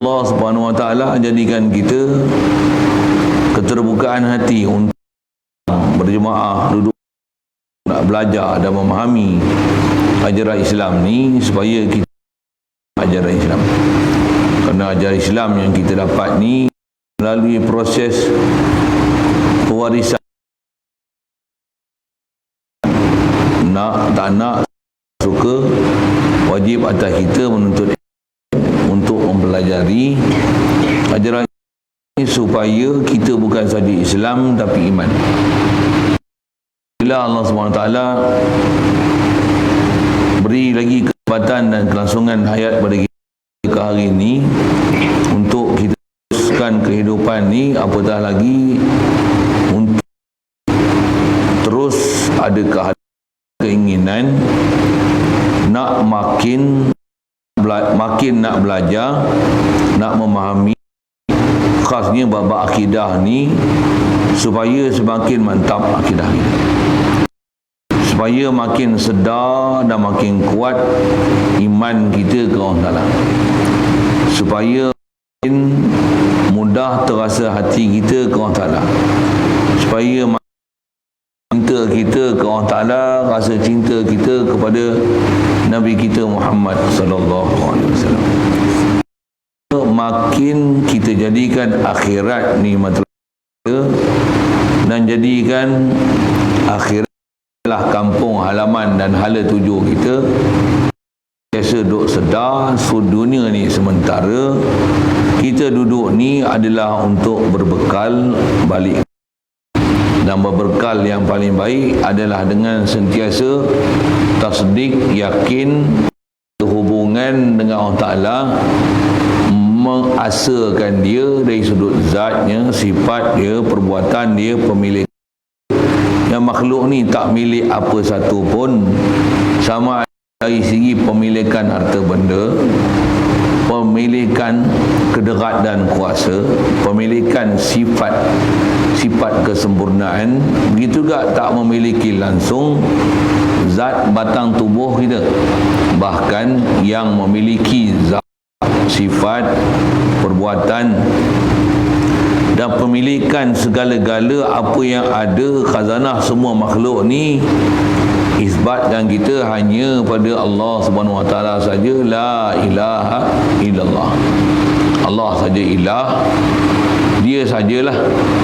Allah Subhanahu Wa Taala jadikan kita keterbukaan hati untuk berjemaah, duduk nak belajar dan memahami ajaran Islam ni, supaya kita ajaran Islam. Kerana ajaran Islam yang kita dapat ni melalui proses pewarisan, nak tak nak suka, wajib atas kita menuntut untuk mempelajari ajaran ini supaya kita bukan saja Islam tapi iman. Bila Allah SWT beri lagi kesempatan dan kelangsungan hayat pada kita hari ini untuk kita teruskan kehidupan ni, apatah lagi untuk terus ada keinginan nak makin nak belajar, nak memahami khasnya bab akidah ni, supaya semakin mantap akidah kita, supaya makin sedar dan makin kuat iman kita ke Allah Ta'ala, supaya makin mudah terasa hati kita ke Allah Ta'ala, supaya cinta kita ke Allah Ta'ala, rasa cinta kita kepada Nabi kita Muhammad sallallahu alaihi wasallam. Makin kita jadikan akhirat ni matlamat kita, dan jadikan akhiratlah kampung halaman dan hala tuju kita. Biasa duk sedar dunia ni sementara, kita duduk ni adalah untuk berbekal balik. Dan berbekal yang paling baik adalah dengan sentiasa tasdik, yakin, hubungan dengan Allah Ta'ala, mengasakan dia dari sudut zatnya, sifat dia, perbuatan dia, pemilik. Yang makhluk ni tak milik apa satu pun, sama dari segi pemilikan harta benda, pemilikan kederat dan kuasa, pemilikan sifat kesempurnaan, begitu juga tak memiliki langsung zat batang tubuh kita. Bahkan yang memiliki zat, sifat, perbuatan dan pemilikan segala-gala apa yang ada, khazanah semua makhluk ni, isbatkan kita hanya pada Allah Subhanahu Wa Taala saja. La ilaha illallah, Allah saja ilah. Dia sajalah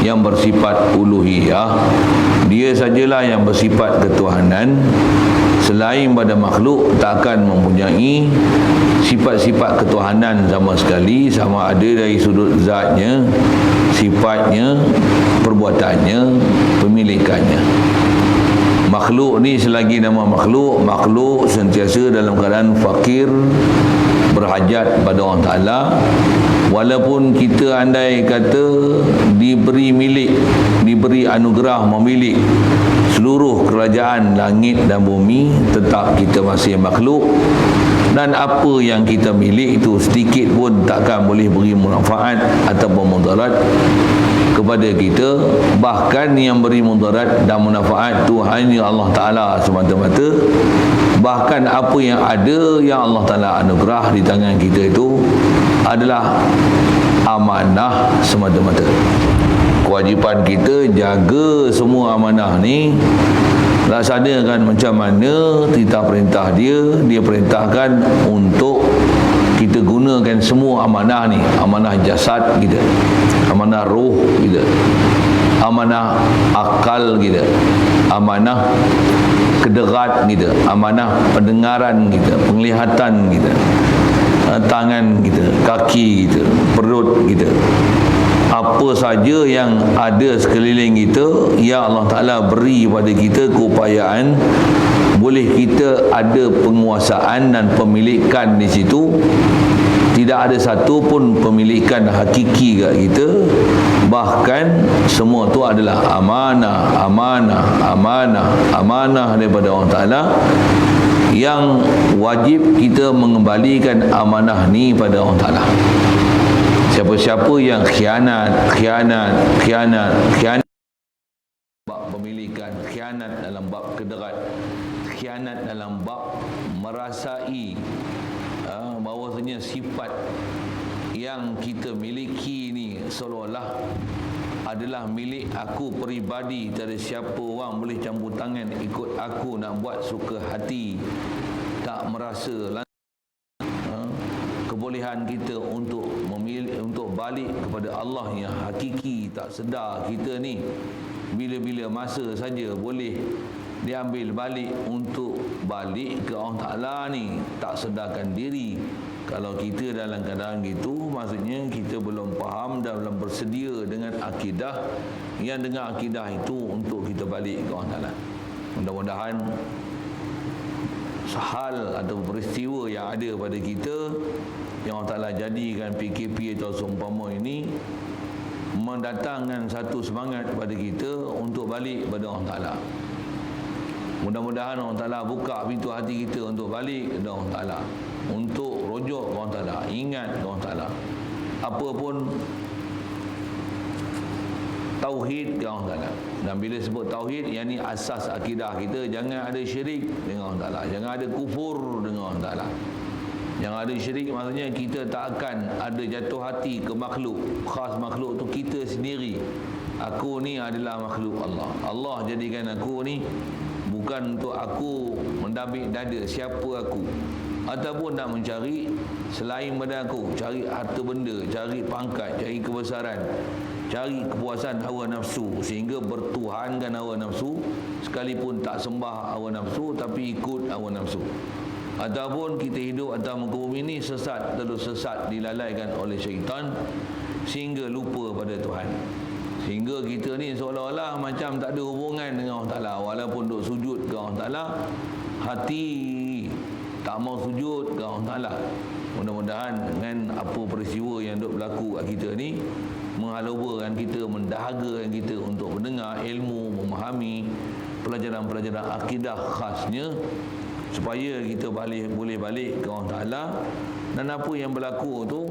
yang bersifat uluhiyah, dia sajalah yang bersifat ketuhanan. Selain pada makhluk takkan mempunyai sifat-sifat ketuhanan sama sekali, sama ada dari sudut zatnya, sifatnya, perbuatannya, pemilikannya. Makhluk ni selagi nama makhluk sentiasa dalam keadaan fakir, berhajat pada Allah Ta'ala. Walaupun kita andai kata diberi milik, diberi anugerah memiliki seluruh kerajaan langit dan bumi, tetap kita masih makhluk. Dan apa yang kita milik itu sedikit pun takkan boleh beri manfaat ataupun mudarat kepada kita. Bahkan yang beri mudarat dan manfaat itu hanya Allah Ta'ala semata-mata. Bahkan apa yang ada yang Allah Ta'ala anugerah di tangan kita itu adalah amanah semata-mata. Kewajipan kita jaga semua amanah ni, laksanakan macam mana titah perintah dia. Dia perintahkan untuk kita gunakan semua amanah ni, amanah jasad kita, amanah roh kita, amanah akal kita, amanah kederat kita, amanah pendengaran kita, penglihatan kita, tangan kita, kaki kita, perut kita. Apa saja yang ada sekeliling kita, ya Allah Ta'ala beri pada kita keupayaan, boleh kita ada penguasaan dan pemilikan di situ. Tidak ada satu pun pemilikan hakiki kat kita. Bahkan semua tu adalah amanah daripada Allah Ta'ala, yang wajib kita mengembalikan amanah ni pada Allah Ta'ala. Siapa-siapa yang khianat bab pemilikan, khianat dalam bab kederat, khianat dalam bab merasai bahawasanya sifat yang yang kita miliki ni seolah-olah adalah milik aku peribadi, tiada siapa orang boleh campur tangan ikut aku nak buat suka hati. Tak merasa kebolehan kita untuk memilih, untuk balik kepada Allah yang hakiki. Tak sedar kita ni bila-bila masa saja boleh diambil balik untuk balik ke Allah Ta'ala ni. Tak sedarkan diri. Kalau kita dalam keadaan gitu, maksudnya kita belum faham dan belum bersedia dengan akidah, yang dengan akidah itu untuk kita balik ke Allah Ta'ala. Mudah-mudahan hal atau peristiwa yang ada pada kita yang Allah Ta'ala jadikan PKP atau seumpama ini mendatangkan satu semangat kepada kita untuk balik kepada Allah Ta'ala. Mudah-mudahan Allah Ta'ala buka pintu hati kita untuk balik kepada Allah Ta'ala, untuk rujuk ke Allah Ta'ala, ingat ke Allah Ta'ala. Apa pun tauhid ke Allah Ta'ala. Dan bila sebut tauhid, yang ni asas akidah kita. Jangan ada syirik dengan Allah Ta'ala, jangan ada kufur dengan Allah Ta'ala. Yang ada syirik maksudnya kita tak akan ada jatuh hati ke makhluk. Khas makhluk tu kita sendiri. Aku ni adalah makhluk Allah. Allah jadikan aku ni bukan untuk aku mendabik dada siapa aku, ataupun nak mencari selain pada aku, cari harta benda, cari pangkat, cari kebesaran, cari kepuasan hawa nafsu, sehingga bertuhankan hawa nafsu, sekalipun tak sembah hawa nafsu tapi ikut hawa nafsu. Ataupun kita hidup atas muka bumi ni sesat, terus sesat, dilalaikan oleh syaitan sehingga lupa pada Tuhan. Sehingga kita ni seolah-olah macam tak ada hubungan dengan Allah Ta'ala. Walaupun duk sujud ke Allah Ta'ala, hati tak mau sujud ke Allah Ta'ala. Mudah-mudahan dengan apa peristiwa yang duk berlaku kat kita ni menghalubakan kita, mendahagakan kita untuk mendengar ilmu, memahami pelajaran-pelajaran akidah khasnya, supaya kita boleh balik ke Allah Ta'ala. Dan apa yang berlaku tu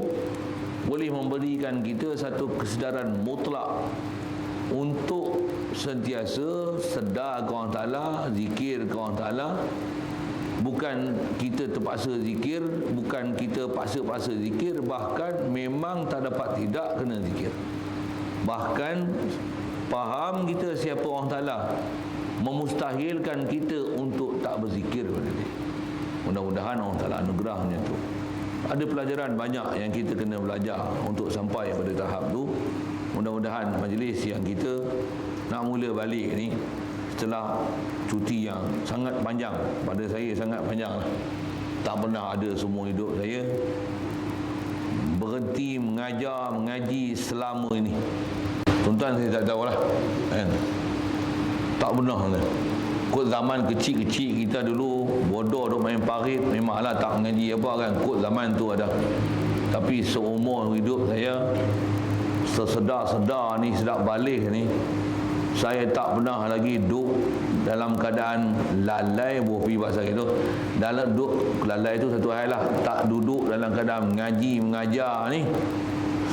boleh memberikan kita satu kesedaran mutlak untuk sentiasa sedar ke Allah Ta'ala, zikir ke Allah Ta'ala. Bukan kita terpaksa zikir, bukan kita paksa-paksa zikir, bahkan memang tak dapat tidak kena zikir. Bahkan faham kita siapa Allah Ta'ala memustahilkan kita untuk tak berzikir pada dia. Mudah-mudahan Allah Ta'ala anugerahnya tu. Ada pelajaran banyak yang kita kena belajar untuk sampai pada tahap tu. Mudah-mudahan majlis yang kita nak mula balik ni setelah cuti yang sangat panjang, pada saya sangat panjang lah. Tak pernah ada semua hidup saya berhenti mengaji selama ini. Tuan-tuan saya tak tahulah kan? Tak pernah lah. Kod zaman kecil-kecil kita dulu bodoh duk main parit, memanglah tak mengaji apa kan, kod zaman tu ada. Tapi seumur hidup saya, sesedar-sedar ni, sedap balik ni, saya tak pernah lagi duduk dalam keadaan lalai. Bufi bahasa itu dalam duduk lalai itu satu hal lah. Tak duduk dalam keadaan mengaji, mengajar ni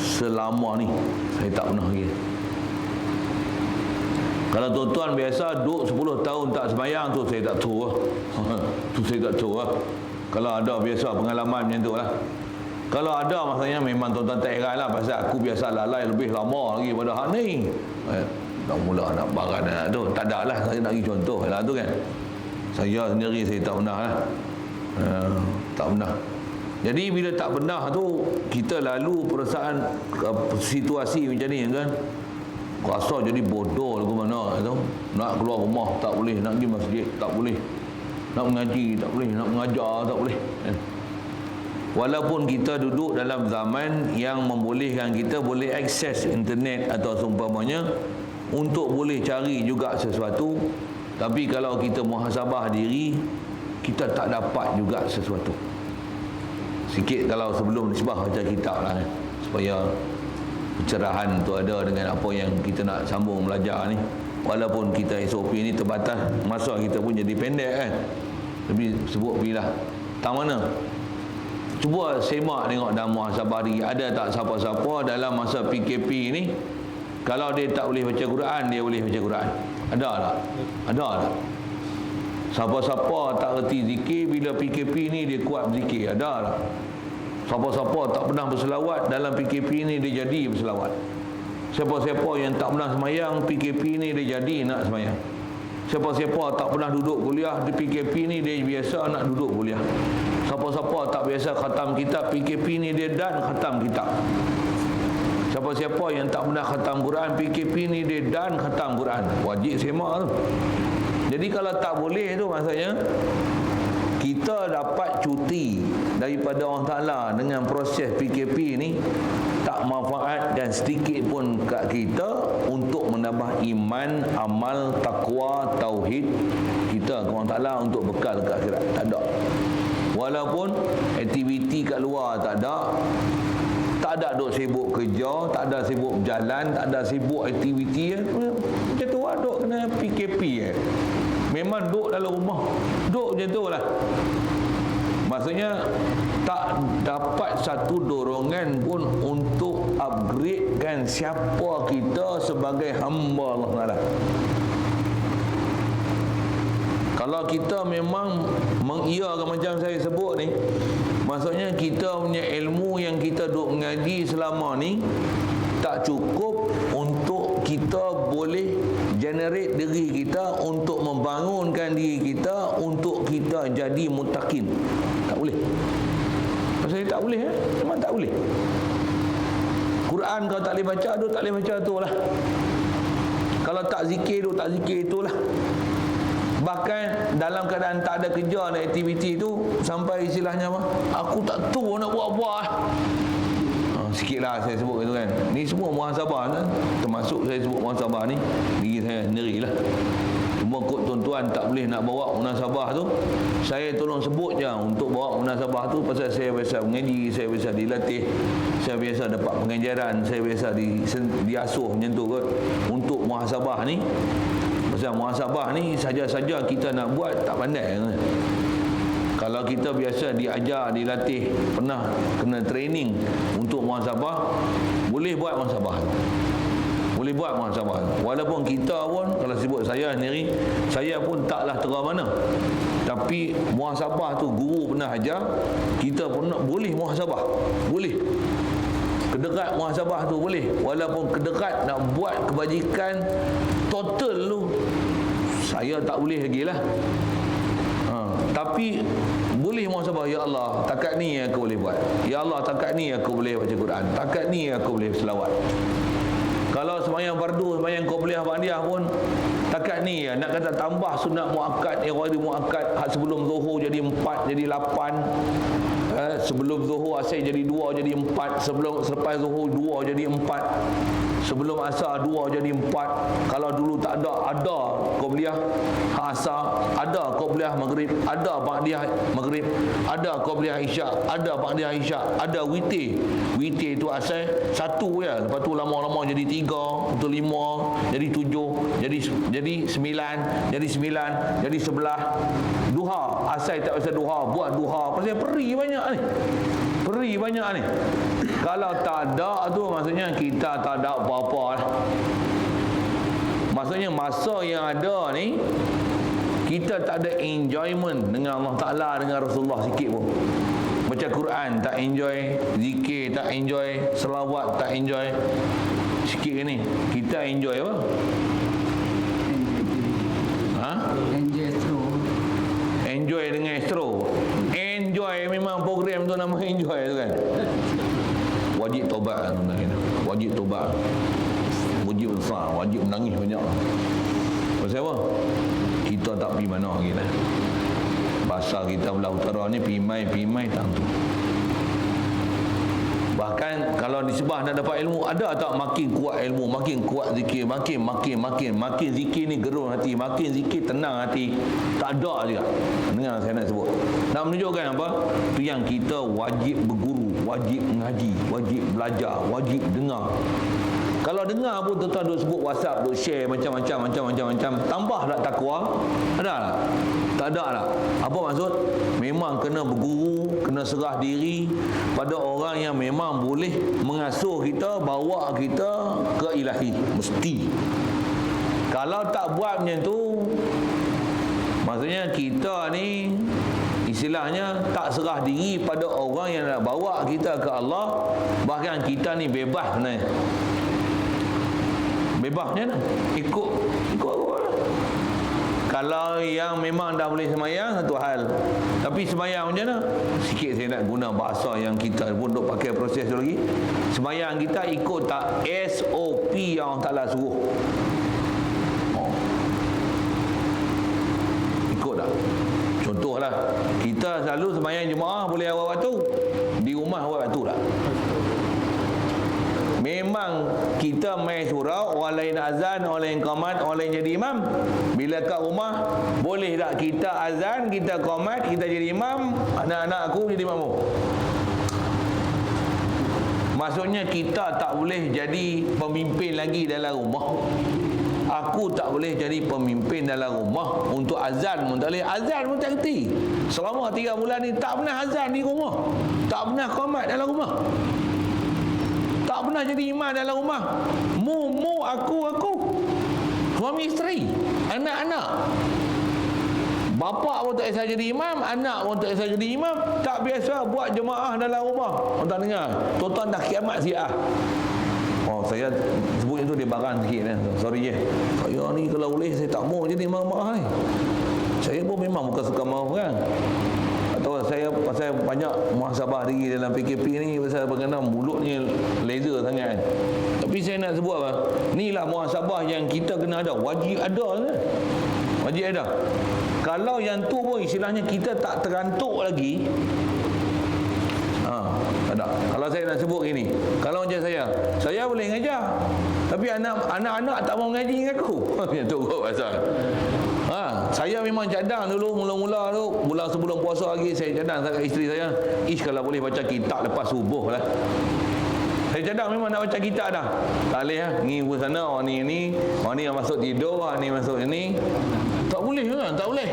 selama ni saya tak pernah lagi. Kalau tuan-tuan biasa duduk 10 tahun tak sembahyang, tu saya tak tahu lah. Tu saya tak tahu lah. Kalau ada biasa pengalaman macam tu lah. Kalau ada maksudnya memang tuan-tuan tak heran lah, pasal aku biasa lalai lebih lama lagi pada hak ni. Dah mula nak barat nak tu. Tak ada lah, saya nak bagi contoh lah tu kan. Saya sendiri saya tak pernah lah. Tak pernah. Jadi bila tak pernah tu, kita lalu perasaan situasi macam ni kan, rasa jadi bodoh ke mana tu. Nak keluar rumah tak boleh, nak pergi masjid tak boleh, nak mengaji tak boleh, nak mengajar tak boleh. Walaupun kita duduk dalam zaman yang membolehkan kita boleh akses internet atau seumpamanya untuk boleh cari juga sesuatu, tapi kalau kita muhasabah diri, kita tak dapat juga sesuatu. Sikit kalau sebelum nisbah baca kitab lah kan, supaya pencerahan tu ada dengan apa yang kita nak sambung belajar ni. Walaupun kita SOP ni terbatas, masa kita pun jadi pendek kan. Tapi sebut pilih tak mana. Cuba semak tengok dalam muhasabah diri, ada tak siapa-siapa dalam masa PKP ni kalau dia tak boleh baca Quran, dia boleh baca Quran? Ada tak? Ada tak? Siapa-siapa tak reti zikir, bila PKP ni dia kuat berzikir? Ada tak? Siapa-siapa tak pernah berselawat dalam PKP ni dia jadi berselawat. Siapa-siapa yang tak pernah semayang PKP ni dia jadi nak semayang. Siapa-siapa tak pernah duduk kuliah di PKP ni dia biasa nak duduk kuliah. Siapa-siapa tak biasa khatam kitab PKP ni dia dan khatam kitab. Siapa-siapa yang tak pernah khatam Quran PKP ni dia dan khatam Quran. Wajib semak tu. Jadi kalau tak boleh tu maksudnya kita dapat cuti daripada Allah Ta'ala dengan proses PKP ni tak manfaat dan sedikit pun kat kita untuk menambah iman, amal, taqwa, tauhid kita kepada Allah Ta'ala untuk bekal ke akhirat. Tak ada. Walaupun aktiviti kat luar tak ada duk sibuk kerja, tak ada sibuk berjalan, tak ada sibuk aktiviti macam tu lah, duk kena PKP memang duk dalam rumah, duk macam tu lah. Maksudnya tak dapat satu dorongan pun untuk upgradekan siapa kita sebagai hamba Allah Ta'ala. Kalau kita memang mengiyakan macam saya sebut ni, maksudnya kita punya ilmu yang kita duk mengaji selama ni tak cukup untuk kita boleh generate diri kita untuk membangunkan diri kita untuk kita jadi muttaqin. Tak boleh. Pasal tak boleh memang tak boleh. Quran kalau tak boleh baca tu tak boleh baca tu lah. Kalau tak zikir tu tak zikir itulah. Bahkan dalam keadaan tak ada kerja dan aktiviti tu sampai istilahnya apa? Aku tak tahu nak buat apa. Sikitlah saya sebut gitu kan. Ni semua muhasabah kan? Termasuk saya sebut muhasabah ni diri saya sendiri lah. Cuma kot tuan-tuan tak boleh nak bawa munasabah tu, saya tolong sebut je untuk bawa munasabah tu pasal saya biasa mengaji, saya biasa dilatih, saya biasa dapat pengajaran, saya biasa diasuh macam tu kot. Untuk muhasabah ni, pasal muhasabah ni saja-saja kita nak buat tak pandai kan? Kalau kita biasa diajar, dilatih, pernah kena training untuk muhasabah, boleh buat muhasabah. Boleh buat muhasabah. Walaupun kita pun, kalau sebut saya sendiri, saya pun taklah terang mana. Tapi muhasabah tu guru pernah ajar, kita pun boleh muhasabah. Boleh. Kedekat muhasabah tu boleh. Walaupun kedekat nak buat kebajikan total tu, saya tak boleh lagi lah. Tapi boleh muhasabah. Ya Allah, takat ni aku boleh buat. Ya Allah, takat ni aku boleh baca Quran. Takat ni aku boleh selawat. Kalau sembahyang fardu, sembahyang qobliyah ba'diyah pun takat ni nak kata tambah sunat muakkad, ghairi muakkad, sebelum zuhur jadi 4 jadi 8, sebelum zuhur asar jadi 2 jadi 4, selepas zuhur 2 jadi 4, sebelum asar 2 jadi 4. Kalau dulu tak ada qobliyah asar, ada qobliyah maghrib, ada ba'diyah maghrib, ada qobliyah isyak, ada ba'diyah isyak, ada witir tu asar 1 ya, lepas tu lama-lama jadi 3, betul 5, jadi 7, jadi 9, jadi 11, duha, asal tak pasal duha, buat duha, pasal peri banyak ni. Kalau tak ada tu maksudnya kita tak ada apa-apa lah. Maksudnya masa yang ada ni kita tak ada enjoyment dengan Allah Ta'ala, dengan Rasulullah sikit pun. Baca Quran tak enjoy, zikir tak enjoy, selawat tak enjoy. Sikit ni kita enjoy apa? Enjoy astro. Enjoy dengan astro. Enjoy memang program tu nama enjoy tu kan. Wajib tobat sebenarnya. Wajib tobat. Wajib besar, wajib menangis banyak. Pasal apa? Kita tak pergi mana lagi lah. Bahasa kita belah utara ni pimai tang tu. Bahkan kalau disebah nak dapat ilmu, ada tak makin kuat ilmu, makin kuat zikir, makin zikir ni gerun hati, makin zikir tenang hati? Tak ada juga. Dengar saya nak sebut. Nak menunjukkan apa? Tu yang kita wajib berguru, wajib mengaji, wajib belajar, wajib dengar. Kalau dengar pun tuan-tuan duk sebut WhatsApp, duk share macam-macam. Tambah tak takwa? Ada tak? Tak ada lah. Apa maksud? Memang kena berguru, kena serah diri pada orang yang memang boleh mengasuh kita, bawa kita ke ilahi. Mesti. Kalau tak buat macam tu, maksudnya kita ni istilahnya tak serah diri pada orang yang nak bawa kita ke Allah. Bahkan kita ni bebas sebenarnya. Bebasnya nak ikut Allah. Kalau yang memang dah boleh semayang, satu hal. Tapi semayang macam mana? Sikit saya nak guna bahasa yang kita pun duk pakai proses tu lagi. Semayang kita ikut tak SOP yang Allah Ta'ala suruh. Ikut tak? Contohlah, kita selalu semayang jemaah boleh awal waktu. Di rumah awal waktu tak? Memang kita main surau, orang lain azan, orang lain qamat, orang lain jadi imam. Bila kat rumah, boleh tak kita azan, kita qamat, kita jadi imam, anak-anak aku jadi makmum? Maksudnya kita tak boleh jadi pemimpin lagi dalam rumah. Aku tak boleh jadi pemimpin dalam rumah. Untuk azan pun tak boleh. Azan pun tak kerti. Selama 3 bulan ni tak pernah azan di rumah, tak pernah qamat dalam rumah, tak pernah jadi imam dalam rumah. Mu aku suami isteri, anak-anak. Bapa pun tak biasa jadi imam, anak pun tak biasa jadi imam, tak biasa buat jemaah dalam rumah. Orang tak dengar, tuan-tuan dah kiamat siap. Oh, saya sebut itu dia barang sikit lah. Sorry je. Saya ni kalau boleh saya tak mau jadi imam ni. Saya pun memang bukan suka mau orang. Atau saya pasal banyak muhasabah diri dalam PKP ni, pasal berkenaan mulutnya laser sangat. Tapi saya nak sebut apa? Inilah muhasabah yang kita kena ada. Wajib ada kan? Wajib ada. Kalau yang tu pun istilahnya kita tak terantuk lagi. Tak ada. Kalau saya nak sebut gini, kalau macam saya boleh ngajar, tapi anak-anak tak mau ngaji dengan aku. Itu kot pasal. Saya memang cadang dulu, mula-mula tu bulan sebelum puasa lagi, saya cadang dengan isteri saya, kalau boleh baca kitab lepas subuh lah. Saya cadang memang nak baca kitab dah. Tak boleh lah, ni pun sana, orang ni yang masuk tidur, orang ni masuk ni. Tak boleh kan? Tak boleh.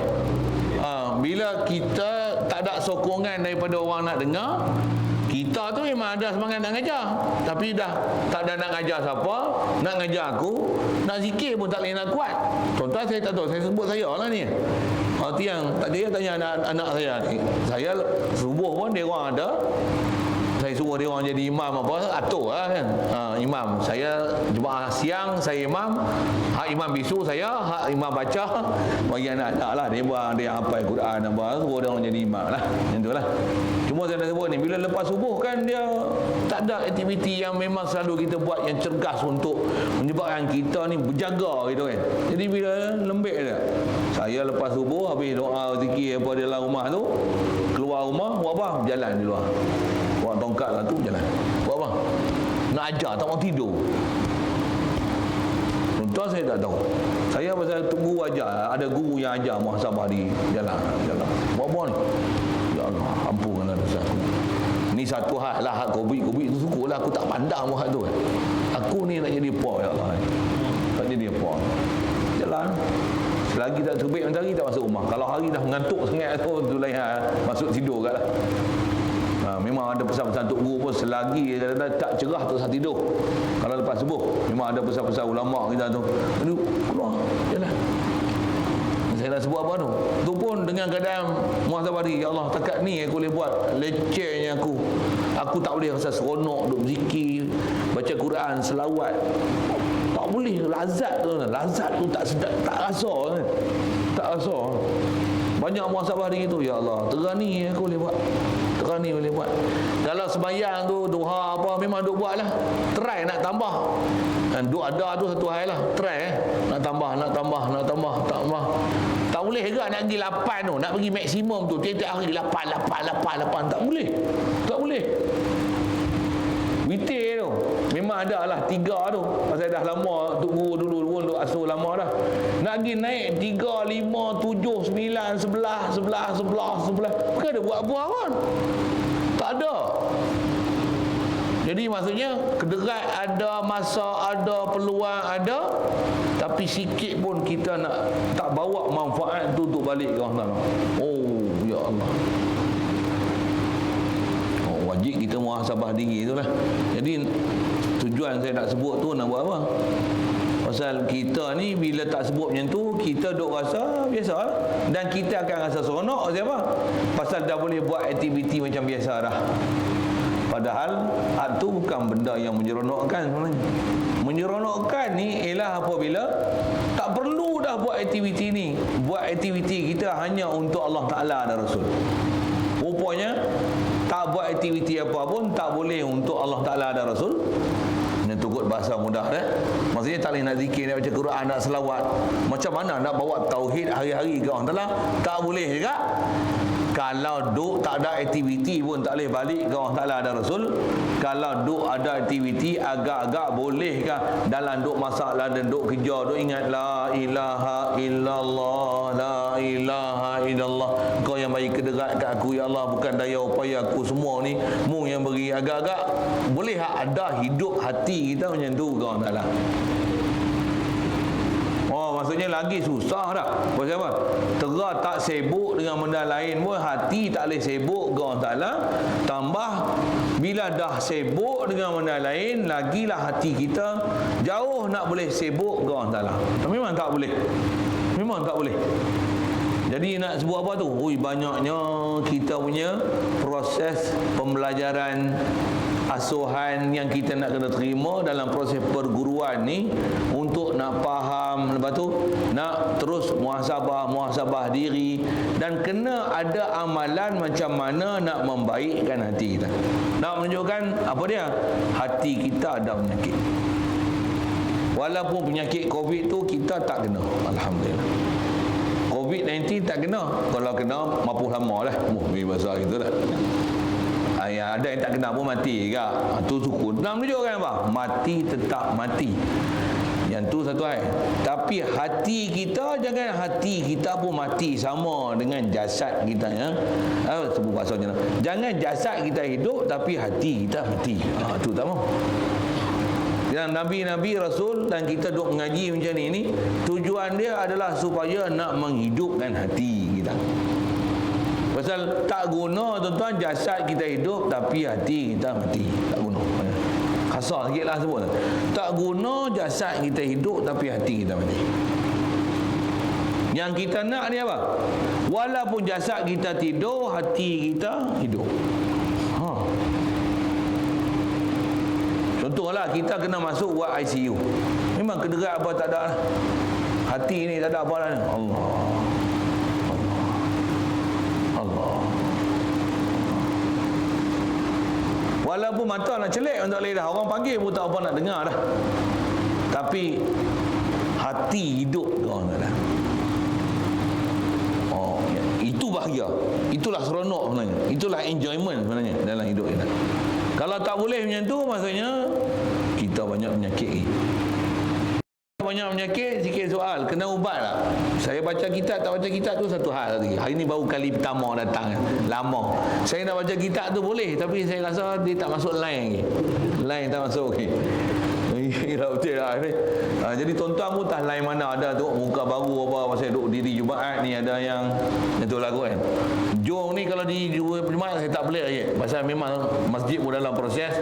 Bila kita tak ada sokongan daripada orang nak dengar, kita tu memang ada semangat nak ngajar, tapi dah tak ada nak ngajar siapa, nak ngajar aku, nak zikir pun tak boleh nak kuat. Tuan-tuan saya tak tahu, saya sebut saya lah ni. Tiang tak dia tanya anak saya ni, saya subuh pun dia orang ada, saya suruh dia orang jadi imam apa, atur lah kan. Imam, saya jemaah siang saya imam, hak imam bisu saya, hak imam baca, bagi anak-anak lah, dia hafal Quran apa, suruh dia orang jadi imam lah, macam tu lah. Cuma saya nak sebut ni, bila lepas subuh kan dia tak ada aktiviti yang memang selalu kita buat yang cergas untuk menyebabkan kita ni berjaga gitu kan. Jadi bila lembek dia, saya lepas subuh habis doa zikir apa di dalam rumah tu, keluar rumah buat apa? Jalan di luar, buat tongkat lah tu, jalan buat apa? Nak ajar, tak mau tidur. Tuan saya tak tahu, saya pasal guru ajar, ada guru yang ajar muhasabah di jalan. Buat apa ni? Ya Allah, ampunkanlah dosa aku. Ni satu hal lah, hak COVID tu syukurlah aku tak pandang hak tu. Aku ni nak jadi apa ya Allah, tak jadi apa. Jalan. Selagi tak terbit mentari tak masuk rumah. Kalau hari dah mengantuk sangat tu lain hal, masuk tidur kat lah. Memang ada pesan-pesan Tok Guru pun, selagi tak cerah tak usah tidur. Kalau lepas subuh memang ada pesan-pesan ulama kita tu, aduh keluar jalan. Saya nak sebut apa tu, tu pun dengan keadaan muhasabah diri. Ya Allah, takat ni aku boleh buat lecehnya aku tak boleh rasa seronok duk zikir, baca Quran, selawat, tak boleh. Lazat tu tak sedap, tak rasa kan, tak rasa. Banyak muhasabah diri tu, ya Allah, terani aku boleh buat, terani boleh buat. Kalau sembahyang tu, duha apa, memang duk buat lah, try nak tambah. Dan duk ada tu satu hal lah, try nak tambah. Tak boleh ke nak pergi 8 tu, nak pergi maksimum tu, tiap-tiap hari 8, tak boleh. Witir tu memang ada lah 3 tu, pasal dah lama Tok Guru dulu pun duk asuh lama dah. Nak pergi naik 3, 5, 7, 9, 11, bukan ada buat-buat pun, tak ada. Jadi maksudnya kederat ada, masa ada, peluang ada, tapi sikit pun kita nak tak bawa manfaat tu untuk balik ke orang. Oh ya Allah, wajib kita muhasabah diri itulah. Jadi tujuan saya nak sebut tu nak buat apa? Pasal kita ni bila tak sebut macam tu, kita duk rasa biasa dan kita akan rasa seronok. Siapa? Pasal dah boleh buat aktiviti macam biasa dah. Padahal tu bukan benda yang menyeronokkan sebenarnya. Menyeronokkan ni ialah apabila tak perlu dah buat aktiviti ni. Buat aktiviti kita hanya untuk Allah Ta'ala dan Rasul. Rupanya tak buat aktiviti apa pun tak boleh untuk Allah Ta'ala dan Rasul. Ini tukut bahasa mudah dah. Maksudnya tak boleh nak zikir, nak baca Quran, nak selawat. Macam mana nak bawa tauhid hari-hari ke Allah Ta'ala? Tak boleh juga. Kalau duk tak ada aktiviti pun tak boleh balik ke Allah Ta'ala dan Rasul. Kalau duk ada aktiviti agak-agak bolehkah dalam duk masalah dan duk kerja duk ingat la ilaha illallah, la ilaha illallah, kau yang bagi kederat kat aku ya Allah, bukan daya upaya aku semua ni, mu yang beri. Agak-agak boleh ada hidup hati kita macam tu ke Allah Ta'ala. Oh, maksudnya lagi susah dah. Pasal apa? Terah tak sibuk dengan benda lain pun, hati tak boleh sibuk ke Allah Ta'ala. Tambah bila dah sibuk dengan benda lain, lagilah hati kita jauh nak boleh sibuk ke Allah Ta'ala. Memang tak boleh. Memang tak boleh. Jadi nak sebut apa tu? Ui, banyaknya kita punya proses pembelajaran, asuhan yang kita nak kena terima dalam proses perguruan ni untuk nak faham, lepas tu nak terus muhasabah diri dan kena ada amalan macam mana nak membaikkan hati kita. Nak menunjukkan apa dia? Hati kita ada penyakit. Walaupun penyakit COVID tu kita tak kena, alhamdulillah. COVID-19 tak kena. Kalau kena mampu lama lah. Bahasa kita dah. Ya, ada yang tak kena pun mati juga. Tu syukur. Nak menunjukkan apa? Mati tetap mati. Yang tu satu hal. Tapi hati kita, jangan hati kita pun mati sama dengan jasad kita ya. Sebut bahasanya. Jangan jasad kita hidup tapi hati kita mati. Tu tak mau. Yang Nabi-Nabi Rasul dan kita duk mengaji macam ni, tujuan dia adalah supaya nak menghidupkan hati kita. Pasal tak guna tuan-tuan jasad kita hidup tapi hati kita mati. Tak guna. Kasar sikit lah sebut. Tak guna jasad kita hidup tapi hati kita mati. Yang kita nak ni apa? Walaupun jasad kita tidur, hati kita hidup. Contohlah kita kena masuk buat ICU. Memang kederat apa tak ada. Hati ni tak ada apa lah. Allah. Walaupun mata nak celik untuk boleh dah. Orang panggil pun tak apa nak dengar dah. Tapi hati hidup ke orang tak ada. Itu bahagia. Itulah seronok sebenarnya. Itulah enjoyment sebenarnya dalam hidup kita. Kalau tak boleh macam tu, maksudnya kita banyak penyakit. Banyak penyakit, sikit soal. Kena ubat lah. Saya baca kitab, tak baca kitab tu satu hal lagi. Hari ni baru kali pertama datang. Lama. Saya nak baca kitab tu boleh, tapi saya rasa dia tak masuk line lagi. Line tak masuk lagi. Betul lah ni. Jadi tuan-tuan pun tak lain mana ada tu muka baru apa pasal duk diri Jumaat ni, ada yang itu lagu kan. Jom ni kalau di Jumaat saya tak pelik lagi. Pasal memang masjid pun dalam proses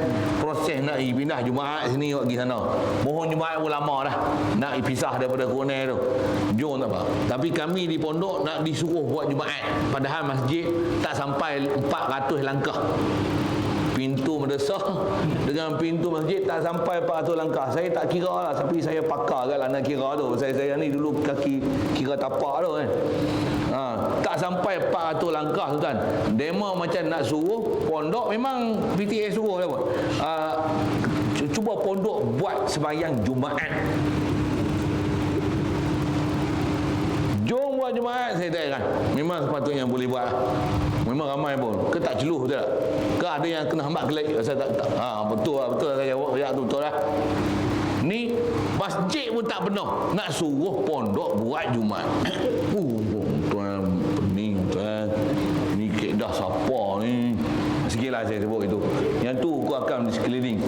nak pindah Jumaat sini pergi sana. Mohon Jumaat pun lama dah. Nak pisah daripada corner tu. Jom tak apa. Tapi kami di pondok nak disuruh buat Jumaat. Padahal masjid tak sampai 400 langkah. Pintu madrasah dengan pintu masjid tak sampai 400 langkah. Saya tak kira lah, tapi saya pakar kan lah nak kira tu. Saya ni dulu kaki kira tapak tu kan. Tak sampai 400 langkah tu kan. Demo macam nak suruh pondok, memang PTA suruh lah pun. Cuba pondok buat sembahyang Jumaat. Jom buat Jumaat, saya tak kan. Memang sepatutnya boleh buat. Memang ramai pun. Ke tak celuh betul tak? Ke ada yang kena hambat kelek? Saya tak. Betul lah, betul saya jawab. Ya, betul lah. Ni masjid pun tak penuh. Nak suruh pondok buat Jumaat. Tuan pening tuan. Ni dah siapa ni? Sikitlah saya sebut itu. Yang tu aku akan di sekeliling.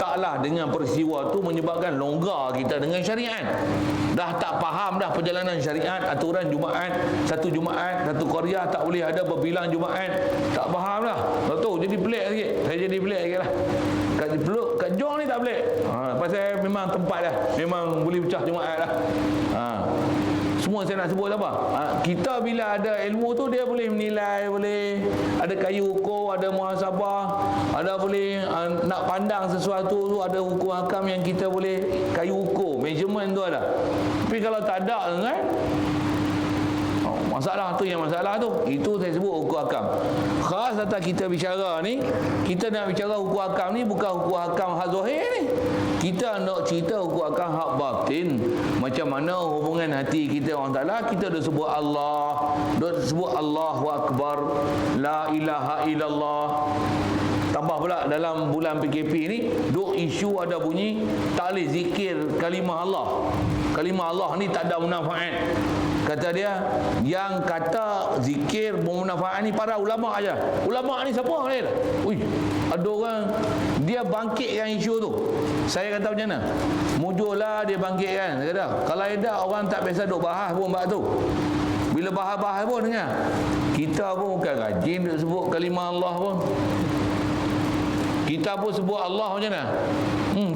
Taklah dengan peristiwa tu menyebabkan longgar kita dengan syariat. Dah tak faham dah perjalanan syariat, aturan Jumaat, satu Korea tak boleh ada berbilang Jumaat. Tak faham lah. Tahu jadi pelik sikit. Saya jadi pelik sikit lah. kat Peluk, kat Johor ni tak boleh. Pasal memang tempat dah, memang boleh pecah Jumaat dah. Semua saya nak sebut apa? Kita bila ada ilmu tu dia boleh menilai, boleh ada kayu ukur, ada muhasabah, ada boleh nak pandang sesuatu tu ada hukum hakam yang kita boleh kayu ukur, measurement tu ada. Tapi kalau tak ada kan, masalah tu yang masalah tu. Itu saya sebut hukum hakam. Khas atas kita bicara ni, kita nak bicara hukum hakam ni bukan hukum hakam hak zahir ni. Kita nak cerita hukum hakam hak batin. Macam mana hubungan hati kita orang Taala, kita dah sebut Allah, dah sebut Allahu Akbar, la ilaha illallah. Tambah pula dalam bulan PKP ni, duk isu ada bunyi tak boleh zikir kalimah Allah. Kalimah Allah ni tak ada manfaat. Kata dia, yang kata zikir bermanfaat ni para ulama aja. Ulama ni siapa ni? Ui, ada orang dia bangkitkan isu tu. Saya kata macam mana? Mujurlah dia bangkitkan. Dia kata, kalau ada orang tak biasa duk bahas pun bab tu. Bila bahas-bahas pun dengar. Kita pun bukan rajin duk sebut kalimah Allah pun. Kita pun sebut Allah macam mana?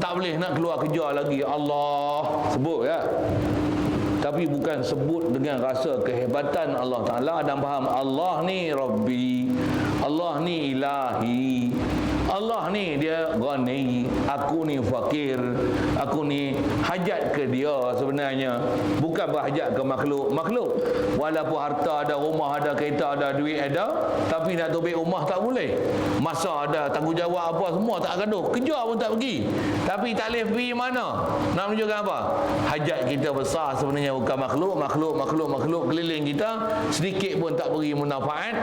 Tak boleh nak keluar kerja lagi. Allah sebut ya. Tapi bukan sebut dengan rasa kehebatan Allah Ta'ala dan faham Allah ni Rabbi, Allah ni Ilahi, Allah ni dia Ghani, aku ni fakir, aku ni hajat ke dia sebenarnya, bukan berhajat ke makhluk. Walaupun harta ada, rumah ada, kereta ada, duit ada, tapi nak tobek rumah tak boleh, masa ada, tanggungjawab apa semua tak gaduh, kerja pun tak pergi, tapi tak boleh pergi mana nak menunjukkan apa? Hajat kita besar sebenarnya bukan makhluk keliling kita, sedikit pun tak beri manfaat.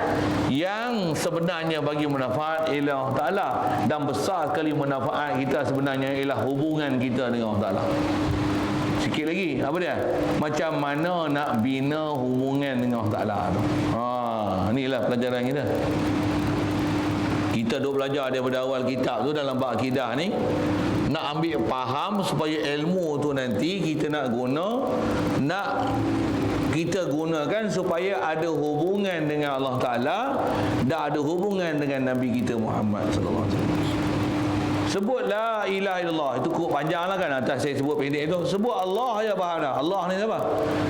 Yang sebenarnya bagi manfaat ialah Allah Ta'ala, dan besar sekali manfaat kita sebenarnya ialah hubungan kita dengan Allah Ta'ala. Sikit lagi, apa dia? Macam mana nak bina hubungan dengan Allah Ta'ala tu. Inilah pelajaran kita. Kita duk belajar daripada awal kitab tu dalam bab akidah ni, nak ambil faham supaya ilmu tu nanti kita nak guna, nak kita gunakan supaya ada hubungan dengan Allah Ta'ala dan ada hubungan dengan Nabi kita Muhammad sallallahu alaihi wasallam. Sebut la ilaha illallah, itu cukup panjang lah kan, atas saya sebut pendek tu. Sebut Allah aja faham dah. Allah ni apa?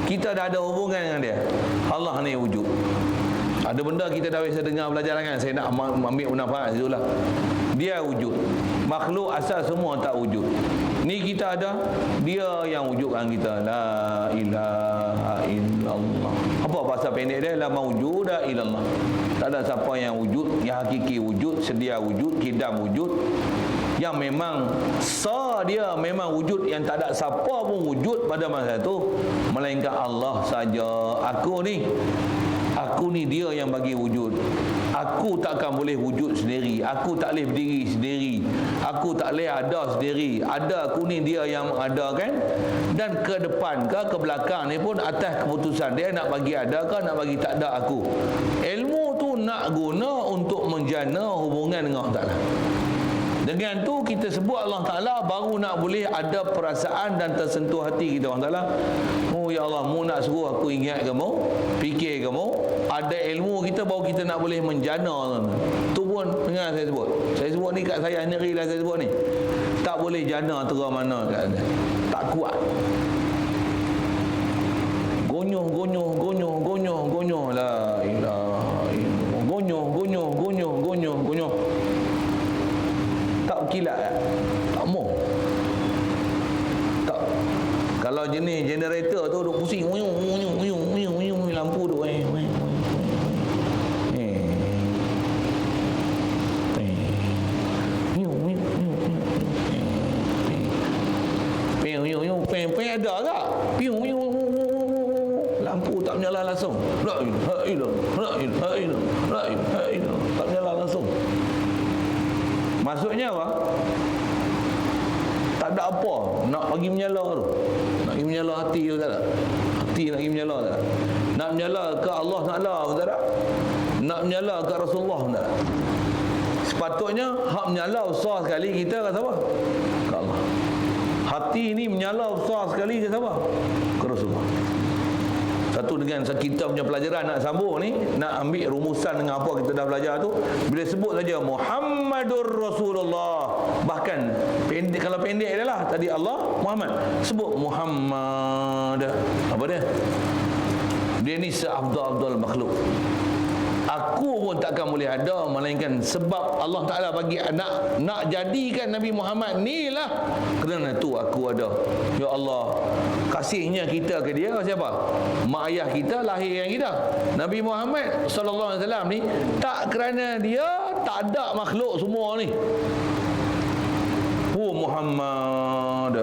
Kita dah ada hubungan dengan dia. Allah ni wujud. Ada benda kita dah biasa dengar belajar kan, saya nak ambil manfaat itulah. Dia wujud. Makhluk asal semua tak wujud. Ni kita ada, dia yang wujudkan kita. La ilaha illallah. Apa bahasa pendek dia? La maujuda illallah. Tak ada siapa yang wujud, yang hakiki wujud, sedia wujud, kidam wujud, yang memang dia memang wujud, yang tak ada siapa pun wujud pada masa itu melainkan Allah saja. Aku ni dia yang bagi wujud. Aku takkan boleh wujud sendiri. Aku tak boleh berdiri sendiri. Aku tak boleh ada sendiri. Ada aku ni dia yang mengadakan. Dan ke depan ke belakang ni pun atas keputusan dia nak bagi ada ke nak bagi tak ada aku. Ilmu tu nak guna untuk menjana hubungan dengan Allah Ta'ala. Dengan tu kita sebut Allah Ta'ala baru nak boleh ada perasaan dan tersentuh hati kita Allah Ta'ala. Oh ya Allah, mu nak suruh aku ingat kamu, fikir kamu, ada ilmu kita baru kita nak boleh menjana. Tu pun dengar saya sebut. Saya sebut ni kat saya sendiri lah saya sebut ni. Tak boleh jana terus mana kat saya. Tak kuat. Gonyoh la ilaha illallah. Gonyoh. Tak kilat, tak mau. Tak. Kalau jenis generator tu duk pusing, lampu tu pen ada tak? Lampu tak menyala langsung. La ilaha illallah. Tak menyala langsung. Maksudnya apa? Tak ada apa nak bagi menyala tu. Nak bagi menyala hati tu tak ada. Hati nak bagi menyala tak ada. Nak menyala ke Allah Ta'ala tak ada. Nak menyala ke Rasulullah tak ada. Sepatutnya hak menyala besar sekali kita kata apa? Ke Allah. Hati ni menyala besar sekali ke siapa? Ke Rasulullah. satu dengan kita punya pelajaran nak sambung ni, nak ambil rumusan dengan apa kita dah belajar tu, bila sebut saja Muhammadur Rasulullah, bahkan pendek, kalau pendek adalah tadi Allah Muhammad, sebut Muhammad, apa dia ni seafdal-afdal makhluk. Aku pun takkan boleh ada melainkan sebab Allah Ta'ala bagi nak jadikan Nabi Muhammad ni lah, kerana tu aku ada. Ya Allah, kasihnya kita ke dia siapa? Mak ayah kita lahirkan kita. Nabi Muhammad sallallahu alaihi wasallam ni, tak kerana dia tak ada makhluk semua ni. Muhammad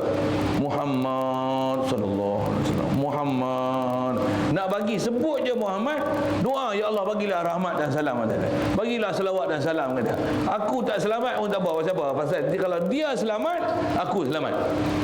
sallallahu alaihi wasallam, Muhammad. Nak bagi sebut je Muhammad, doa, ya Allah bagilah rahmat dan salam kata dia. Bagilah selawat dan salam kata. Aku tak selamat pun tak apa. Pasal apa? Pasal kalau dia selamat, aku selamat.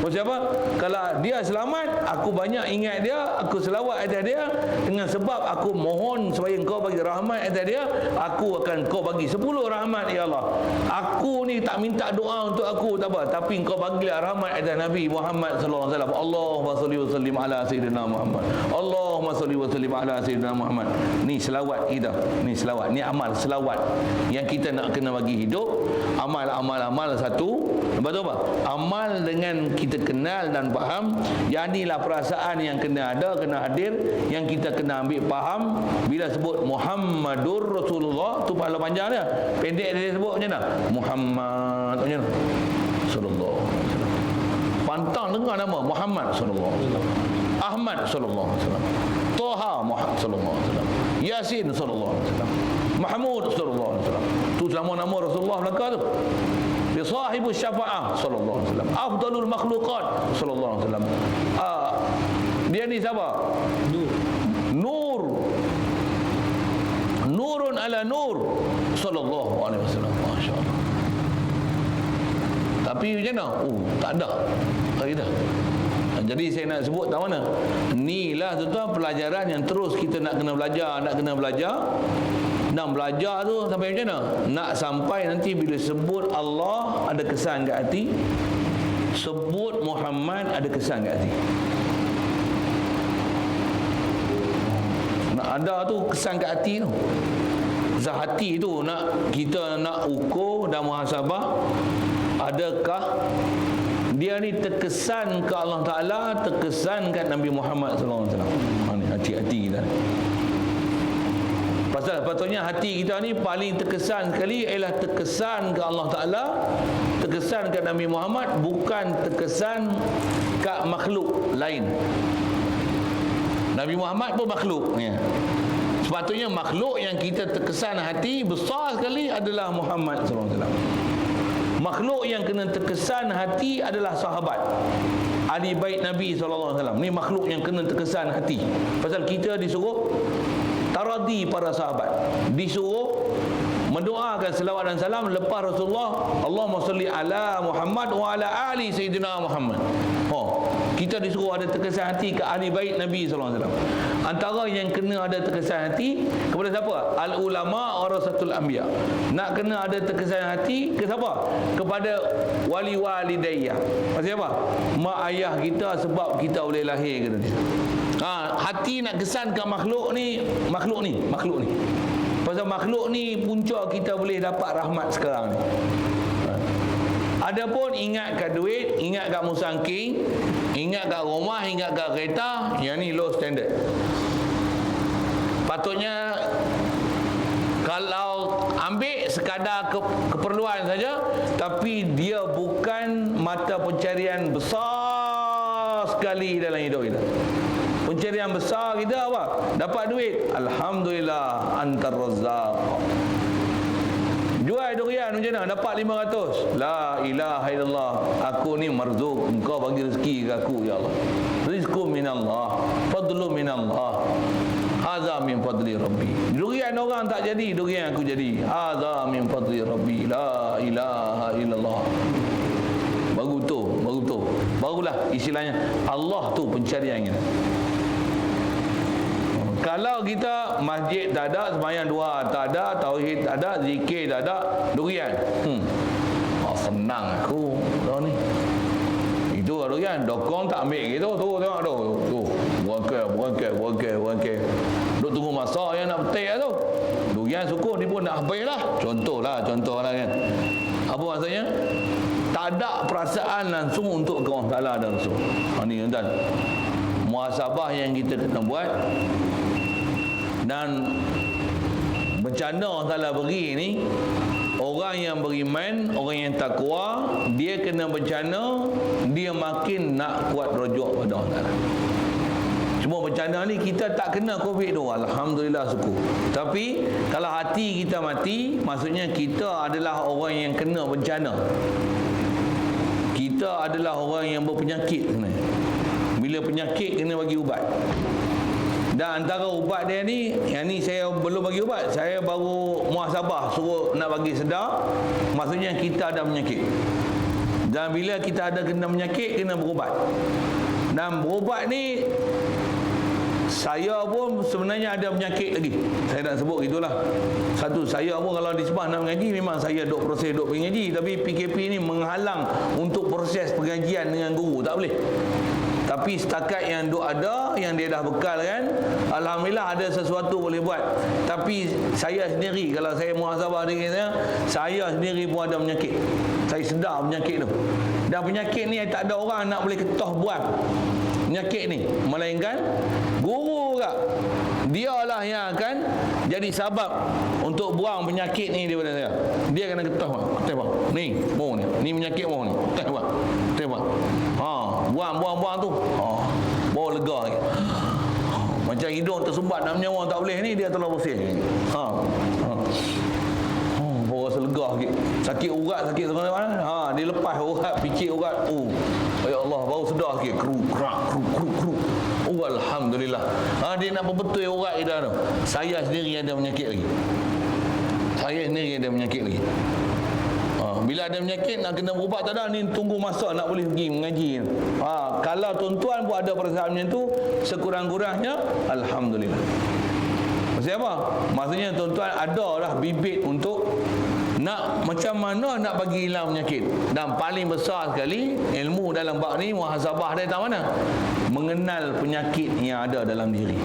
Pasal apa? Kalau dia selamat, aku banyak ingat dia, aku selawat atas dia, dengan sebab aku mohon supaya engkau bagi rahmat atas dia, aku akan kau bagi 10 rahmat ya Allah. Aku ni tak minta doa untuk aku, tak apa, tapi engkau bagilah rahmat atas Nabi Muhammad sallallahu alaihi wasallam. Allahumma salli wa sallim ala sayyidina Muhammad. Allahumma salli wa sallim ala sayyidina Muhammad. Ni selawat kita. Ni selawat. Ni amal selawat yang kita nak kena bagi hidup. Amal satu. Lepas tu apa? Amal dengan kita kenal dan faham. Yang inilah perasaan yang kena ada, kena hadir, yang kita kena ambil faham. Bila sebut Muhammadur Rasulullah, tu pahala panjang dia. Pendek dia sebut macam mana? Muhammad macam mana? Sallallahu alaihi wasallam. Pantang dengar nama Muhammad sallallahu alaihi wasallam, Ahmad sallallahu alaihi wasallam, Toha Muhammad sallallahu alaihi wasallam, Yasin sallallahu alaihi wasallam, Mahmud sallallahu alaihi wasallam. Tu nama-nama Rasulullah belaka tu. Dia sahibus syafa'ah sallallahu alaihi wasallam, afdalul makhluqat sallallahu alaihi wasallam. Dia ni siapa? Nur. Nurun ala nur sallallahu alaihi wasallam. Masya-Allah. Tapi macam mana? Tak ada. Tak ada. Jadi saya nak sebut tak mana? Inilah tuan-tuan pelajaran yang terus kita nak kena belajar, Dan belajar tu sampai macam mana? Nak sampai nanti bila sebut Allah ada kesan kat hati, sebut Muhammad ada kesan kat hati. Nak ada tu kesan kat hati tu. Hati tu kita nak ukur dan muhasabah, adakah dia ni terkesan ke Allah Ta'ala, terkesan kat Nabi Muhammad SAW. Ni hati-hati kita. Pasal patutnya hati kita ni paling terkesan sekali ialah terkesan ke Allah Ta'ala, terkesan kat Nabi Muhammad, bukan terkesan kat makhluk lain. Nabi Muhammad pun makhluk ya. Sepatutnya makhluk yang kita terkesan hati besar sekali adalah Muhammad SAW. Makhluk yang kena terkesan hati adalah sahabat, ahli bait Nabi SAW. Ni makhluk yang kena terkesan hati. Pasal kita disuruh taradi para sahabat, disuruh mendoakan selawat dan salam lepas Rasulullah. Allahumma salli ala Muhammad wa ala ali sayyidina Muhammad. Kita disuruh ada terkesan hati ke ahli bait Nabi SAW. Antara yang kena ada terkesan hati kepada siapa? Al ulama warasatul anbiya. Nak kena ada terkesan hati ke siapa? Kepada wali walidayya. Maksudnya apa? Mak ayah kita, sebab kita boleh lahir kata dia. Hati nak kesan ke makhluk ni. Pasal makhluk ni punca kita boleh dapat rahmat sekarang ni. Adapun ingat kat duit, ingat kat musangking, ingat kat rumah, ingat kat kereta, yang ni low standard. Patutnya kalau ambil sekadar keperluan saja, tapi dia bukan mata pencarian besar sekali dalam hidup kita. Pencarian besar kita apa? Dapat duit, alhamdulillah, antar razzaq. Jual durian macam mana? Dapat 500. La ilaha illallah. Aku ni marzuk. Engkau bagi rezeki ke aku, ya Allah. Rizku minallah. Fadlu minallah. Hadza min fadli rabbi. Durian orang tak jadi, durian aku jadi. Hadza min fadli rabbi. La ilaha illallah. Baru tu. Barulah istilahnya Allah tu pencariannya. Kalau kita masjid tak ada, sembahyang dua tak ada, tauhid tak ada, zikir tak ada, durian. Senang aku dah ni. Itu durian, dokong tak ambil gitu, tu tengok tu. berangkai. Duk tunggu masa yang nak petik tu. Durian syukur ni pun nak habis lah. Contoh lah kan. Apa maksudnya? Tak ada perasaan langsung untuk ke Allah Ta'ala langsung. Ni tuan. Muhasabah yang kita kena buat. Dan bencana Allah Ta'ala beri ni, orang yang beriman, orang yang takwa, dia kena bencana, dia makin nak kuat rujuk pada Allah Ta'ala. Cuma bencana ni kita tak kena COVID tu, alhamdulillah syukur. Tapi kalau hati kita mati, maksudnya kita adalah orang yang kena bencana. Kita adalah orang yang berpenyakit sebenarnya. Bila penyakit kena bagi ubat. Dan antara ubat dia ni, yang ni saya belum bagi ubat, saya baru muhasabah suruh nak bagi sedar, maksudnya kita ada penyakit. Dan bila kita ada kena penyakit, kena berubat. Dan berubat ni, saya pun sebenarnya ada penyakit lagi. Saya nak sebut gitulah. Satu, saya pun kalau di Sabah nak mengaji, memang saya duk proses duk mengaji, tapi PKP ni menghalang untuk proses pengajian dengan guru, tak boleh. Tapi setakat yang duk ada, yang dia dah bekal kan, alhamdulillah ada sesuatu boleh buat. Tapi saya sendiri, kalau saya muhasabah diri saya sendiri pun ada penyakit. Saya sedar penyakit tu. Dan penyakit ni tak ada orang nak boleh ketah buang penyakit ni, melainkan guru juga. Dialah yang akan jadi sebab untuk buang penyakit ni daripada saya. Dia kena ketah bang. Ni, bang ni penyakit bang ni. Ketah bang. Buang tu. Bawa lega lagi. Macam hidung tersumbat nak menyawa tak boleh ni, dia telah bersih. Bawa selega sikit. Sakit urat, sakit mana? Dia lepas urat, picit urat. Ya Allah, baru sedar sikit. Kruk. Alhamdulillah. Dia nak berbetul urat dia tu. Saya sendiri ada penyakit lagi. Bila ada penyakit nak kena berubat tak ada, ni tunggu masa nak boleh pergi mengaji. Kalau tuan-tuan pun ada perasaan macam tu, sekurang-kurangnya alhamdulillah. Maksudnya apa? Maksudnya tuan-tuan ada dah bibit untuk nak macam mana nak bagi hilang penyakit. Dan paling besar sekali ilmu dalam bab ni, muhasabah dia tahu mana? Mengenal penyakit yang ada dalam diri.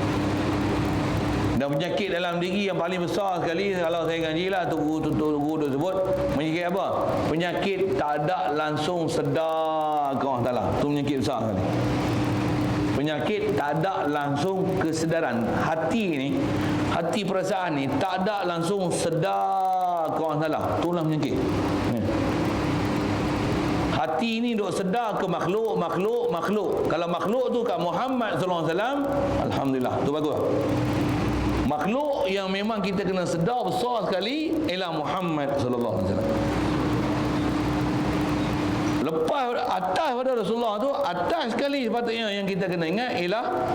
Dan penyakit dalam diri yang paling besar sekali, kalau saya ngaji lah tu guru sebut, penyakit apa? Penyakit tak ada langsung sedar ke Allah Ta'ala. Tu penyakit besar sekali. Penyakit tak ada langsung kesedaran. Hati perasaan ni tak ada langsung sedar ke Allah Ta'ala. Itulah penyakit. Hati ni duk sedar ke makhluk. Kalau makhluk tu kat Muhammad SAW, alhamdulillah, tu bagus. Makhluk yang memang kita kena sedar besar sekali ialah Muhammad sallallahu alaihi wasallam. Lepas atas pada Rasulullah tu, atas sekali sepatutnya yang kita kena ingat ialah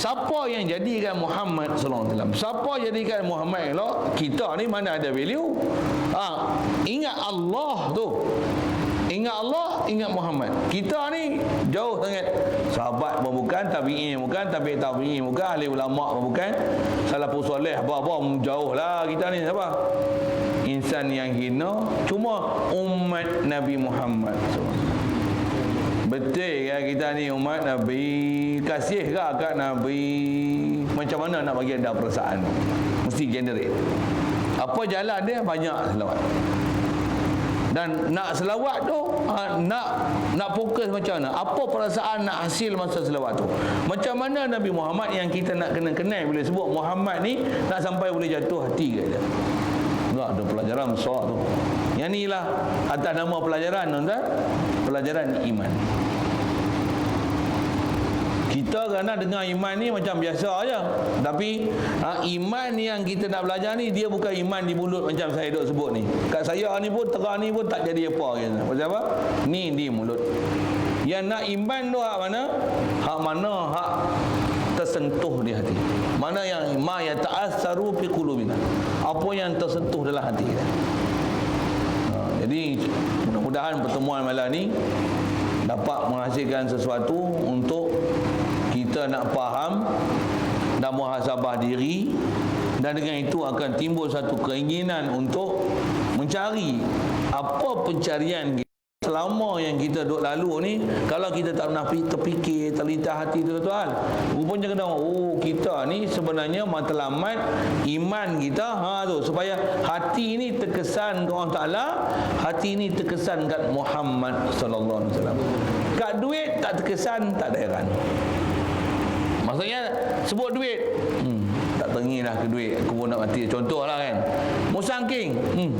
siapa yang jadikan Muhammad sallallahu alaihi wasallam. Siapa jadikan Muhammad elok, kita ni mana ada value. Ingat Allah tu. Ingat Allah, ingat Muhammad. Kita ni jauh sangat. Sahabat pun bukan, tabi'in bukan, tabi'in bukan, ahli ulama pun bukan, salafus soleh apa-apa jauh lah kita ni. Siapa? Insan yang hina, cuma umat Nabi Muhammad. Betul kan kita ni umat Nabi? Kasih ke kat Nabi? Macam mana nak bagi ada perasaan? Mesti generate. Apa jalan dia? Banyak selawat. Dan nak selawat tu, nak fokus macam mana? Apa perasaan nak hasil masa selawat tu? Macam mana Nabi Muhammad yang kita nak kenal bila sebut Muhammad ni, nak sampai boleh jatuh hati kat dia. Enggak, ada pelajaran besar tu. Yang ni lah atas nama pelajaran, tuan-tuan, pelajaran iman. Kita kerana dengar iman ni macam biasa aja. Tapi iman yang kita nak belajar ni, dia bukan iman di mulut macam saya duk sebut ni. Kat saya ni pun terang ni pun tak jadi apa gitu. Macam apa? Ni di mulut. Yang nak iman tu hak mana? Hak mana hak tersentuh di hati. Mana yang ma yata'assaru fi qulubina. Apa yang tersentuh dalam hati kita. Jadi mudah-mudahan pertemuan malam ni dapat menghasilkan sesuatu untuk kita nak faham dan muhasabah diri, dan dengan itu akan timbul satu keinginan untuk mencari apa pencarian kita selama yang kita duduk lalu ni, kalau kita tak pernah terfikir, terlintas hati tuan-tuan, rupanya kena, oh kita ni sebenarnya matlamat iman kita tu, supaya hati ni terkesan ke Allah Ta'ala, hati ni terkesan kat Muhammad sallallahu alaihi wasallam. Kat duit tak terkesan, tak ada heran. Maksudnya sebut duit, tak teringin lah ke duit, aku pun nak mati. Contoh lah kan, musangking,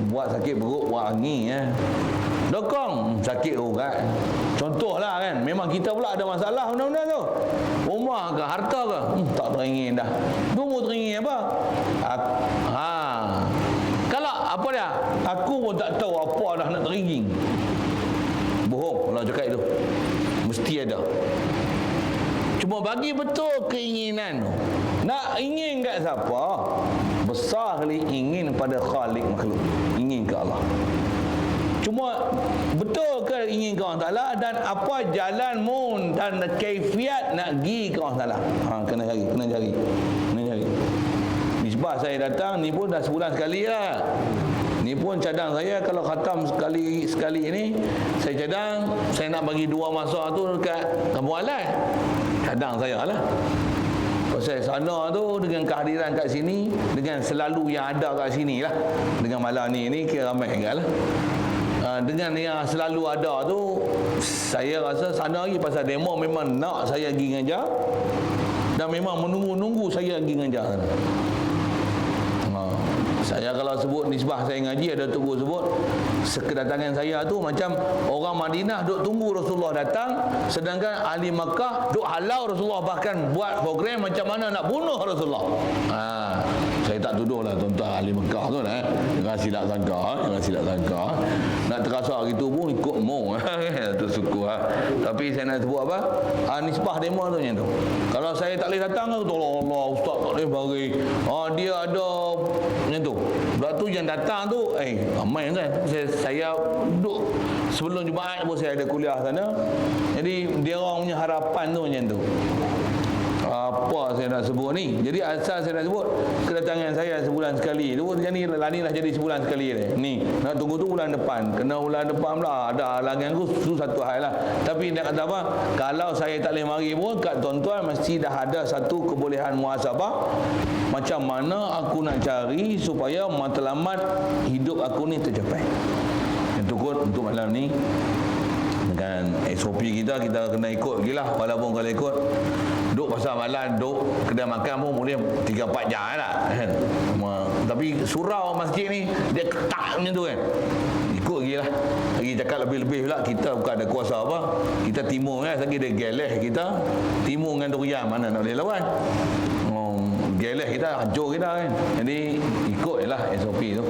buat sakit perut wangi dokong, sakit urat. Contoh lah kan, memang kita pula ada masalah benda-benda tu, rumah ke, harta ke, tak teringin dah. Tunggu teringin apa? Kalau apa dia, aku pun tak tahu apa dah nak teringin. Bohong kalau cakap itu, mesti ada. Cuma bagi betul keinginan tu, nak ingin kat siapa, besar kali ingin pada Khalik makhluk, ingin ke Allah. Cuma betul ke ingin ke Allah Ta'ala, dan apa jalanmu dan kaifiat nak pergi ke Allah Ta'ala. Kena cari. Misbah saya datang ni pun dah sebulan sekali lah. Ni pun cadang saya, kalau khatam sekali ni saya cadang, saya nak bagi 2 masa tu dekat Kampung Alas, cadang saya lah. Pasal sana tu dengan kehadiran kat sini, dengan selalu yang ada kat sini lah, dengan malam ni kira ramai agak lah. Dengan yang selalu ada tu, saya rasa sana lagi, pasal demo memang nak saya pergi ngajar, dan memang menunggu-nunggu saya pergi ngajar. Saya kalau sebut nisbah saya ngaji, ada tunggu sebut kedatangan saya tu macam orang Madinah duk tunggu Rasulullah datang, sedangkan ahli Makkah duk halau Rasulullah, bahkan buat program macam mana nak bunuh Rasulullah. Saya tak tuduh lah tuan-tuan ahli Makkah tu lah, jangan silap sangka, nak terasa gitu pun ikut mau tu suku Tapi saya nak sebut apa, nisbah demo tu macam tu. Kalau saya tak boleh datang, Allah ustaz tak boleh bagi, dia ada macam tu. Sebab tu yang datang tu ramai kan. Saya duduk sebelum Jumaat pun saya ada kuliah sana. Jadi dia orang punya harapan tu macam tu. Apa saya nak sebut ni, jadi asal saya nak sebut kedatangan saya sebulan sekali tu, jadi lanilah jadi sebulan sekali ni. Nak tunggu tu bulan depan, kena bulan depan pula ada halangan aku, tu satu hal lah. Tapi nak kata apa, kalau saya tak boleh mari pun kat tuan-tuan mesti dah ada satu kebolehan muhasabah, macam mana aku nak cari supaya matlamat hidup aku ni tercapai. Itu kot untuk malam ni. Dengan SOP kita kena ikut lagi lah. Walaupun kalau ikut duduk pasal malam, duduk kedai makan pun boleh 3-4 jam lah kan. Tapi surau masjid ni dia ketat macam tu kan, ikut lagi lah. Lagi cakap lebih-lebih pula, kita bukan ada kuasa apa, kita timur kan, lagi dia geleh kita timur dengan durian, mana nak boleh lawan. Geleh kita, hancur kita kan. Jadi ikut je lah SOP tu,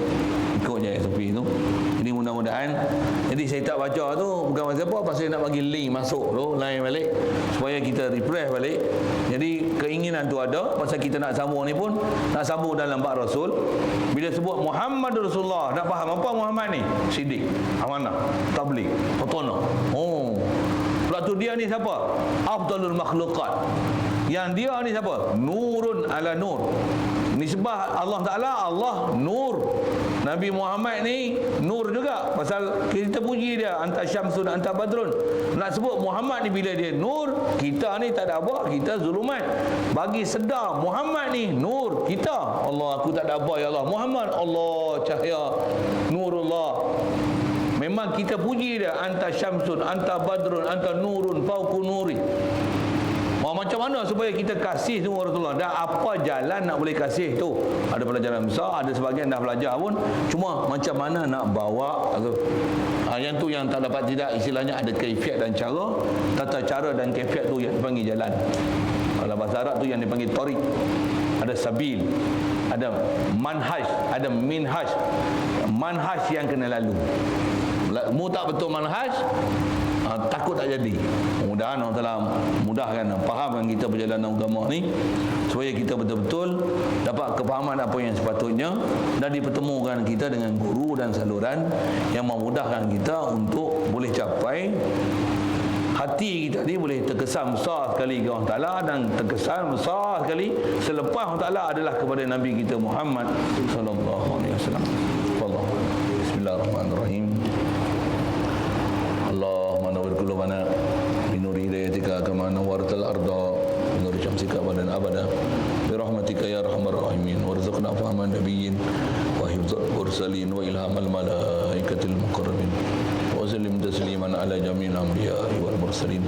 Jadi mudah-mudahan, jadi saya tak baca tu bukan pasal apa, pasal nak bagi link masuk tu lain balik, supaya kita refresh balik. Jadi keinginan tu ada, pasal kita nak sambung ni pun nak sambung dalam bab Rasul. Bila sebut Muhammad Rasulullah, nak faham apa Muhammad ni? Siddiq, amanah, tabligh, petonah. Pula tu dia ni siapa? Afdalul makhluqat. Yang dia ni siapa? Nurun ala nur. Nisbah Allah Ta'ala, Allah nur. Nabi Muhammad ni nur juga, pasal kita puji dia, anta syamsun anta badrun. Nak sebut Muhammad ni bila dia nur, kita ni tak ada apa, kita zulumat. Bagi sedar Muhammad ni nur kita. Allah, aku tak ada apa ya Allah. Muhammad, Allah cahaya nurullah. Memang kita puji dia, anta syamsun anta badrun anta nurun fauqu nuri. Macam mana supaya kita kasih semua Rasulullah, dan apa jalan nak boleh kasih tu? Ada pelajaran besar, ada sebagian dah belajar pun, cuma macam mana nak bawa tu. Yang tu yang tak dapat tidak, istilahnya ada kaifiat dan cara, tata cara dan kaifiat tu yang dipanggil jalan. Kalau bahasa Arab tu yang dipanggil tariq. Ada sabil, ada manhaj, ada minhaj. Manhaj yang kena lalu. Mu tak betul manhaj, takut tak jadi. Mudah-mudahan Allah Ta'ala mudahkan, fahamkan kita perjalanan agama ni, supaya kita betul-betul dapat kefahaman apa yang sepatutnya, dan dipertemukan kita dengan guru dan saluran yang memudahkan kita untuk boleh capai hati kita ni boleh terkesan besar sekali ke Allah Ta'ala, dan terkesan besar sekali selepas Allah Ta'ala adalah kepada Nabi kita Muhammad sallallahu alaihi wasallam. Bismillahirrahmanirrahim. كما نورت الأرض بنور شمسك أبدا أبدا برحمتك يا أرحم الراحمين وارزقنا فهم النبيين وحفظ المرسلين وإلهام الملائكة المقربين وسلم تسليما على جميع الأنبياء والمرسلين